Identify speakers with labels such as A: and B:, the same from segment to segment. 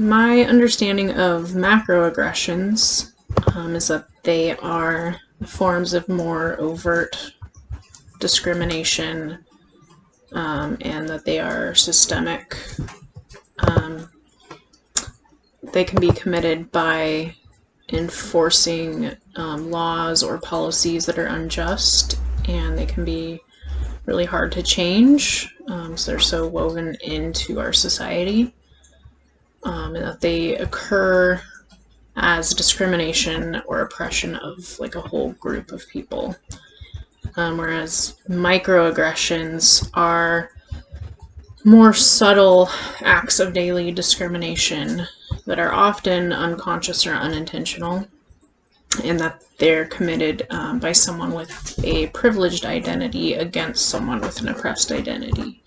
A: My understanding of macroaggressions is that they are forms of more overt discrimination, and that they are systemic. They can be committed by enforcing laws or policies that are unjust, and they can be really hard to change, so they're so woven into our society, and that they occur as discrimination or oppression of like a whole group of people. Whereas microaggressions are more subtle acts of daily discrimination that are often unconscious or unintentional, and that they're committed by someone with a privileged identity against someone with an oppressed identity.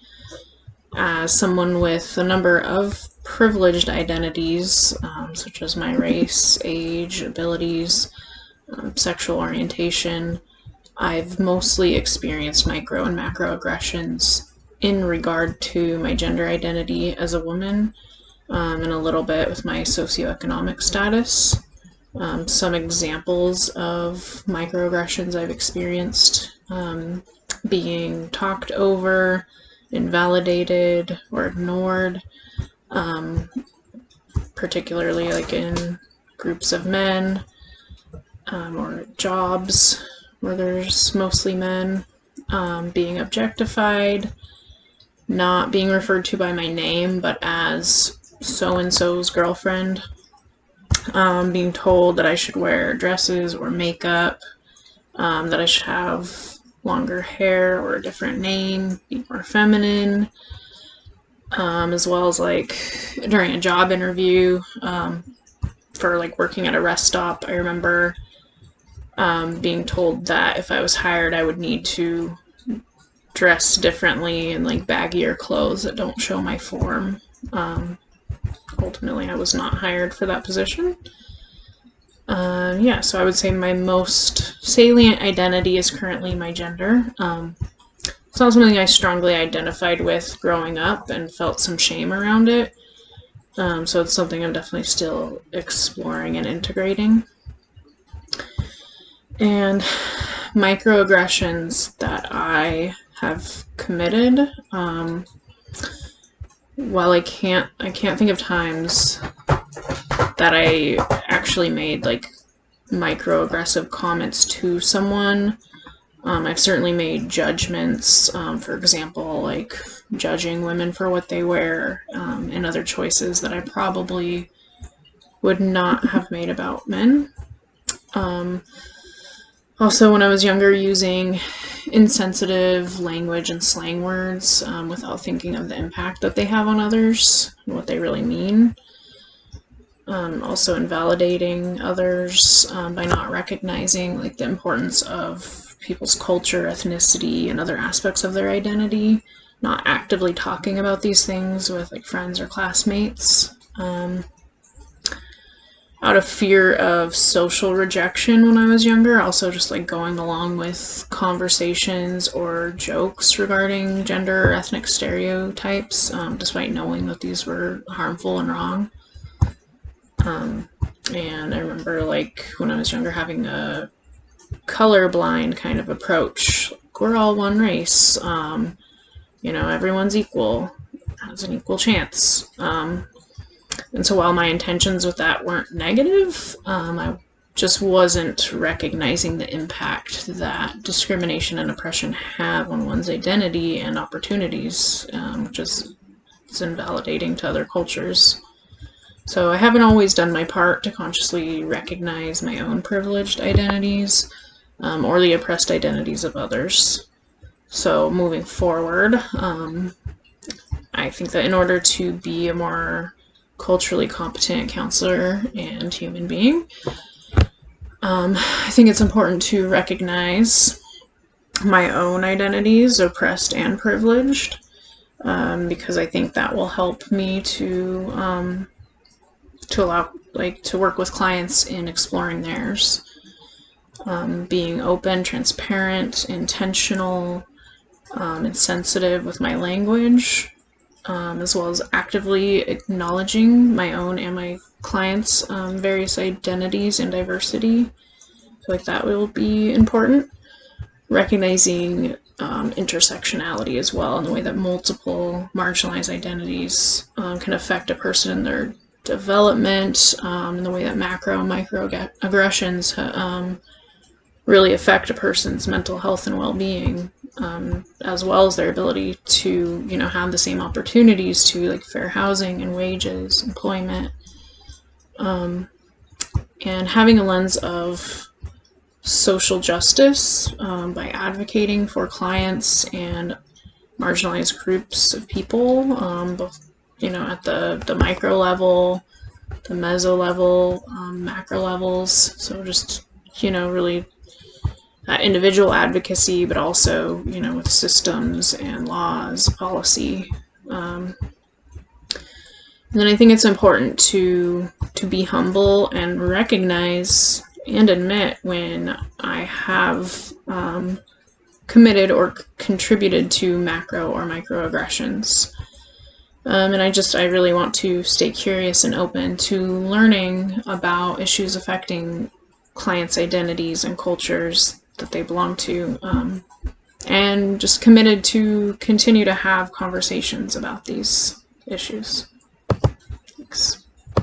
A: As someone with a number of privileged identities, such as my race, age, abilities, sexual orientation, I've mostly experienced micro and macroaggressions in regard to my gender identity as a woman, and a little bit with my socioeconomic status. Some examples of microaggressions I've experienced: being talked over, invalidated, or ignored, particularly like in groups of men, or jobs where there's mostly men, being objectified, not being referred to by my name but as so-and-so's girlfriend, being told that I should wear dresses or makeup, that I should have longer hair or a different name, be more feminine, as well as like during a job interview, for like working at a rest stop. I remember being told that if I was hired I would need to dress differently in like baggier clothes that don't show my form. Ultimately I was not hired for that position. So I would say my most salient identity is currently my gender. It's not something I strongly identified with growing up and felt some shame around it. So it's something I'm definitely still exploring and integrating. And microaggressions that I have committed, while I can't think of times that I actually made like microaggressive comments to someone. I've certainly made judgments, for example, like judging women for what they wear, and other choices that I probably would not have made about men. Also, when I was younger, using insensitive language and slang words without thinking of the impact that they have on others and what they really mean. Also invalidating others by not recognizing like the importance of people's culture, ethnicity, and other aspects of their identity, not actively talking about these things with like friends or classmates. Out of fear of social rejection when I was younger, also just like going along with conversations or jokes regarding gender or ethnic stereotypes, despite knowing that these were harmful and wrong. And I remember like when I was younger having a colorblind kind of approach. Like, we're all one race, everyone's equal, has an equal chance. And so while my intentions with that weren't negative, I just wasn't recognizing the impact that discrimination and oppression have on one's identity and opportunities, which is invalidating to other cultures. So I haven't always done my part to consciously recognize my own privileged identities, or the oppressed identities of others. So moving forward, I think that in order to be a more culturally competent counselor and human being, I think it's important to recognize my own identities, oppressed and privileged, because I think that will help me to allow, to work with clients in exploring theirs. Being open, transparent, intentional, and sensitive with my language, as well as actively acknowledging my own and my clients' various identities and diversity. I feel like that will be important. Recognizing intersectionality as well, in the way that multiple marginalized identities can affect a person in their development, in the way that macro and microaggressions really affect a person's mental health and well-being, as well as their ability to, have the same opportunities to like fair housing and wages, employment, and having a lens of social justice by advocating for clients and marginalized groups of people, both at the micro level, the meso level, macro levels. So just really individual advocacy, but also with systems and laws, policy. And then I think it's important to be humble and recognize and admit when I have committed or contributed to macro or microaggressions. And I really want to stay curious and open to learning about issues affecting clients' identities and cultures that they belong to, and just committed to continue to have conversations about these issues.